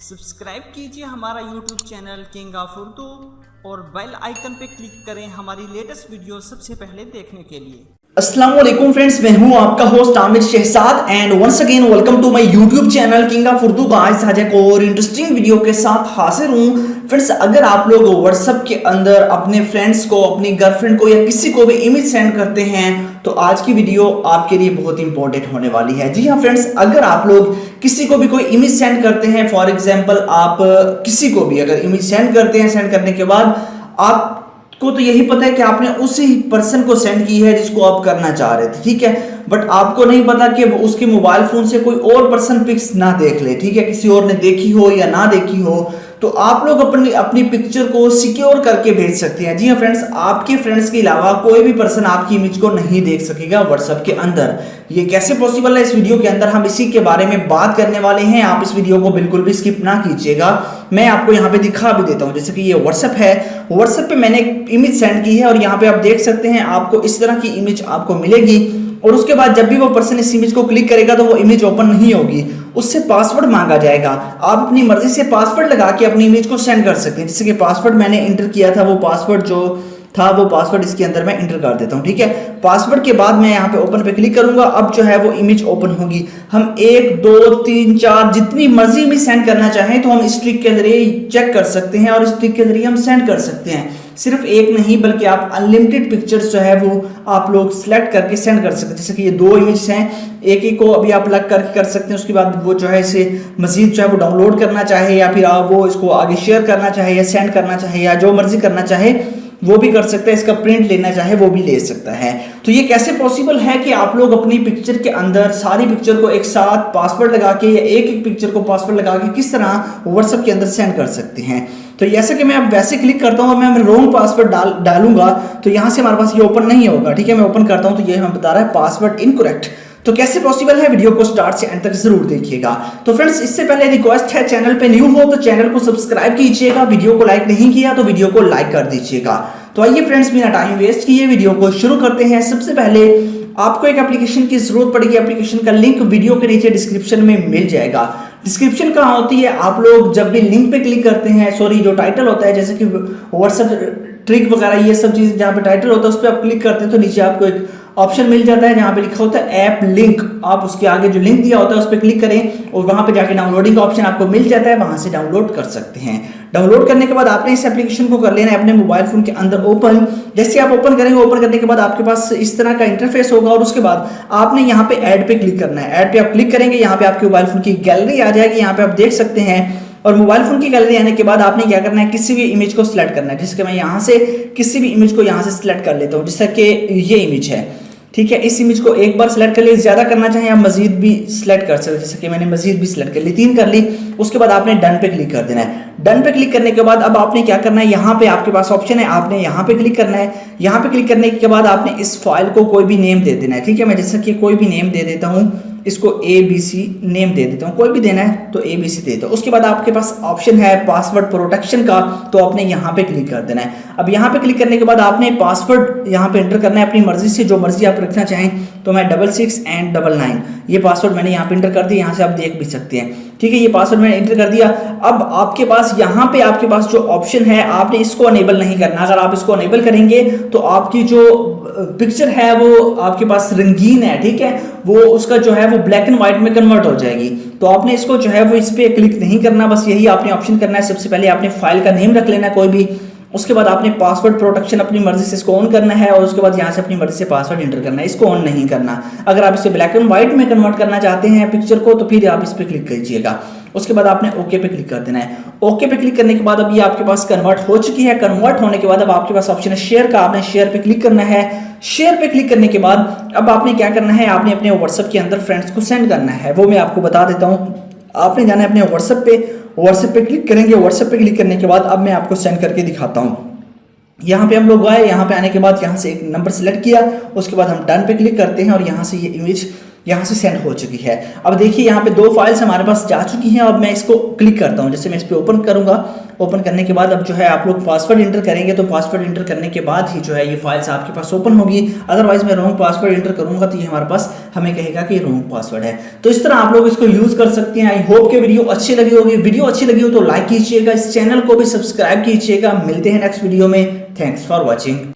Subscribe कीजिए हमारा YouTube channel king of Urdu और बेल आइकन पे क्लिक करें हमारी लेटेस्ट वीडियो सबसे पहले देखने के लिए। अस्सलाम वालेकुम फ्रेंड्स, मैं हूं आपका host Aamir Shahzad and once again welcome to my YouTube channel king of Urdu. आज एक और इंटरेस्टिंग वीडियो के साथ हाजिर हूं फ्रेंड्स। अगर आप लोग व्हाट्सएप के अंदर अपने फ्रेंड्स को, अपनी गर्लफ्रेंड को या किसी को भी इमेज सेंड करते हैं तो आज की वीडियो आपके लिए बहुत इंपॉर्टेंट होने वाली है। जी हाँ फ्रेंड्स, अगर आप लोग किसी को भी कोई इमेज सेंड करते हैं, फॉर एग्जाम्पल आप किसी को भी अगर इमेज सेंड करते हैं, सेंड करने के बाद आप को तो यही पता है कि आपने उसी पर्सन को सेंड की है जिसको आप करना चाह रहे थे, ठीक है। बट आपको नहीं पता कि उसके मोबाइल फोन से कोई और पर्सन पिक्स ना देख ले, ठीक है, किसी और ने देखी हो या ना देखी हो, तो आप लोग अपनी पिक्चर को सिक्योर करके भेज सकते हैं। जी हाँ फ्रेंड्स, आपके फ्रेंड्स के अलावा कोई भी पर्सन आपकी इमेज को नहीं देख सकेगा व्हाट्सएप के अंदर। ये कैसे पॉसिबल है, इस वीडियो के अंदर हम इसी के बारे में बात करने वाले हैं। आप इस वीडियो को बिल्कुल भी स्किप ना कीजिएगा। मैं आपको यहाँ पे दिखा भी देता हूँ, जैसे कि ये व्हाट्सएप है, व्हाट्सएप पे मैंने एक इमेज सेंड की है और यहाँ पे आप देख सकते हैं आपको इस तरह की इमेज आपको मिलेगी। और उसके बाद जब भी वो पर्सन इस इमेज को क्लिक करेगा तो वो इमेज ओपन नहीं होगी, उससे पासवर्ड मांगा जाएगा। आप अपनी मर्जी से पासवर्ड लगा के अपनी इमेज को सेंड कर सकते हैं। जैसे कि पासवर्ड मैंने इंटर किया था, वो पासवर्ड जो था वो पासवर्ड इसके अंदर मैं इंटर कर देता हूं, ठीक है। पासवर्ड के बाद मैं यहाँ पे ओपन पे क्लिक करूंगा। अब जो है वो इमेज ओपन होगी। हम 1 2 3 4 जितनी मर्जी इमेज सेंड करना चाहें तो हम इस ट्रिक के जरिए चेक कर सकते हैं और इस ट्रिक के जरिए हम सेंड कर सकते हैं। सिर्फ एक नहीं बल्कि आप अनलिमिटेड पिक्चर्स जो है वो आप लोग सिलेक्ट करके सेंड कर सकते हैं। जैसे कि ये 2 इमेज हैं, एक को अभी आप अलग करके कर सकते हैं। उसके बाद वो जो है इसे मजीद जो है वो डाउनलोड करना चाहे या फिर आप वो इसको आगे शेयर करना चाहे या सेंड करना चाहे या जो मर्जी करना चाहे वो भी कर सकता है। इसका प्रिंट लेना चाहे वो भी ले सकता है। तो ये कैसे पॉसिबल है कि आप लोग अपनी पिक्चर के अंदर सारी पिक्चर को एक साथ पासवर्ड लगा के या एक पिक्चर को पासवर्ड लगा के किस तरह व्हाट्सएप के अंदर सेंड कर सकते हैं। तो जैसे कि मैं अब वैसे क्लिक करता हूँ, मैं रॉन्ग पासवर्ड डालूंगा तो यहाँ से हमारे पास ये ओपन नहीं होगा, ठीक है। मैं ओपन करता हूँ तो ये हमें बता रहा है पासवर्ड इनकरेक्ट। तो कैसे पॉसिबल है, वीडियो को स्टार्ट से एंड तक जरूर देखिएगा। तो फ्रेंड्स, इससे पहले रिक्वेस्ट है, चैनल पे न्यू हो तो चैनल को सब्सक्राइब कीजिएगा, वीडियो को लाइक नहीं किया तो वीडियो को लाइक कर दीजिएगा। तो आइए फ्रेंड्स, बिना टाइम वेस्ट किए वीडियो को शुरू करते हैं। सबसे पहले आपको एक एप्लीकेशन की जरूरत पड़ेगी। एप्लीकेशन का लिंक वीडियो के नीचे डिस्क्रिप्शन में मिल जाएगा। डिस्क्रिप्शन कहाँ होती है, आप लोग जब भी लिंक पे क्लिक करते हैं, सॉरी जो टाइटल होता है जैसे कि व्हाट्सएप ट्रिक वगैरह ये सब चीज जहाँ पे टाइटल होता है उस पर आप क्लिक करते हैं तो नीचे आपको एक ऑप्शन मिल जाता है जहाँ पे लिखा होता है ऐप लिंक। आप उसके आगे जो लिंक दिया होता है उस पर क्लिक करें और वहां पे जाके डाउनलोडिंग का ऑप्शन आपको मिल जाता है, वहां से डाउनलोड कर सकते हैं। डाउनलोड करने के बाद आपने इस एप्लीकेशन को कर लेना है अपने मोबाइल फोन के अंदर ओपन। जैसे आप ओपन करेंगे, ओपन करने के बाद आपके पास इस तरह का इंटरफेस होगा और उसके बाद आपने यहाँ पे ऐड पे क्लिक करना है। ऐड पे आप क्लिक करेंगे, यहाँ पे आपके मोबाइल फोन की गैलरी आ जाएगी, यहाँ पे आप देख सकते हैं। और मोबाइल फोन की गैलरी आने के बाद आपने क्या करना है, किसी भी इमेज को सिलेक्ट करना है। जैसे कि मैं यहाँ से किसी भी इमेज को यहाँ से सिलेक्ट कर लेता हूँ, जैसे कि ये इमेज है, ठीक है। इस इमेज को एक बार सिलेक्ट कर ली, ज्यादा करना चाहे आप मजीद भी सिलेक्ट कर सकते हैं। जैसे कि मैंने मजीद भी सिलेक्ट कर ली, 3 कर ली। उसके बाद आपने डन पे क्लिक कर देना है। डन पे क्लिक करने के बाद अब आपने क्या करना है, यहाँ पे आपके पास ऑप्शन है, आपने यहाँ पे क्लिक करना है। यहाँ पे क्लिक करने के बाद आपने इस फाइल को कोई भी नेम दे देना है, ठीक है। मैं जैसे कि कोई भी नेम दे देता हूँ, इसको ABC नेम दे देता हूँ, कोई भी देना है तो ABC दे देता हूँ। उसके बाद आपके पास ऑप्शन है पासवर्ड प्रोटेक्शन का, तो आपने यहाँ पे क्लिक कर देना है। अब यहाँ पे क्लिक करने के बाद आपने पासवर्ड यहाँ पे एंटर करना है अपनी मर्जी से, जो मर्जी आप रखना चाहें। तो मैं 66 and 99 ये पासवर्ड मैंने यहाँ पे एंटर कर दिया, यहाँ से आप देख भी सकते हैं, ठीक है। ये पासवर्ड मैंने एंटर कर दिया। अब आपके पास यहाँ पे आपके पास जो ऑप्शन है आपने इसको अनेबल नहीं करना। अगर आप इसको अनेबल करेंगे तो आपकी जो पिक्चर है वो आपके पास रंगीन है, ठीक है, वो उसका जो है वो ब्लैक एंड व्हाइट में कन्वर्ट हो जाएगी। तो आपने इसको जो है वो इस पे क्लिक नहीं करना, बस यही आपने ऑप्शन करना है। सबसे पहले आपने फाइल का नेम रख लेना है कोई भी, उसके बाद आपने पासवर्ड प्रोटेक्शन अपनी मर्जी से इसको ऑन करना है और उसके बाद यहाँ से अपनी मर्जी से पासवर्ड एंटर करना है, इसको ऑन नहीं करना। अगर आप इसे ब्लैक एंड व्हाइट में कन्वर्ट करना चाहते हैं पिक्चर को तो फिर आप इस पर क्लिक कीजिएगा। उसके बाद आपने ओके पे क्लिक कर देना है। ओके पे क्लिक करने के बाद अब ये आपके पास कन्वर्ट हो चुकी है। कन्वर्ट होने के बाद अब आपके पास ऑप्शन है शेयर का, आपने शेयर पे क्लिक करना है। शेयर पे क्लिक करने के बाद अब आपने क्या करना है, आपने अपने व्हाट्सएप के अंदर फ्रेंड्स को सेंड करना है, वो मैं आपको बता देता हूँ। आपने जाना है अपने व्हाट्सएप पे क्लिक करेंगे। व्हाट्सएप पे क्लिक करने के बाद अब मैं आपको सेंड करके दिखाता हूँ। यहाँ पे हम लोग आए, यहाँ पे आने के बाद यहाँ से एक नंबर सेलेक्ट किया, उसके बाद हम डन पे क्लिक करते हैं और यहाँ से ये इमेज यहाँ से सेंड हो चुकी है। अब देखिए यहाँ पे 2 फाइल्स हमारे पास जा चुकी हैं। अब मैं इसको क्लिक करता हूँ, जैसे मैं इस पर ओपन करूँगा, ओपन करने के बाद अब जो है आप लोग पासवर्ड इंटर करेंगे, तो पासवर्ड इंटर करने के बाद ही जो है ये फाइल्स आपके पास ओपन होगी। अदरवाइज मैं रॉन्ग पासवर्ड इंटर करूँगा तो ये हमारे पास हमें कहेगा कि रॉन्ग पासवर्ड है। तो इस तरह आप लोग इसको यूज़ कर सकते हैं। आई होप कि वीडियो अच्छी लगी होगी। वीडियो अच्छी लगी हो तो लाइक कीजिएगा, इस चैनल को भी सब्सक्राइब कीजिएगा। मिलते हैं नेक्स्ट वीडियो में। Thanks for watching.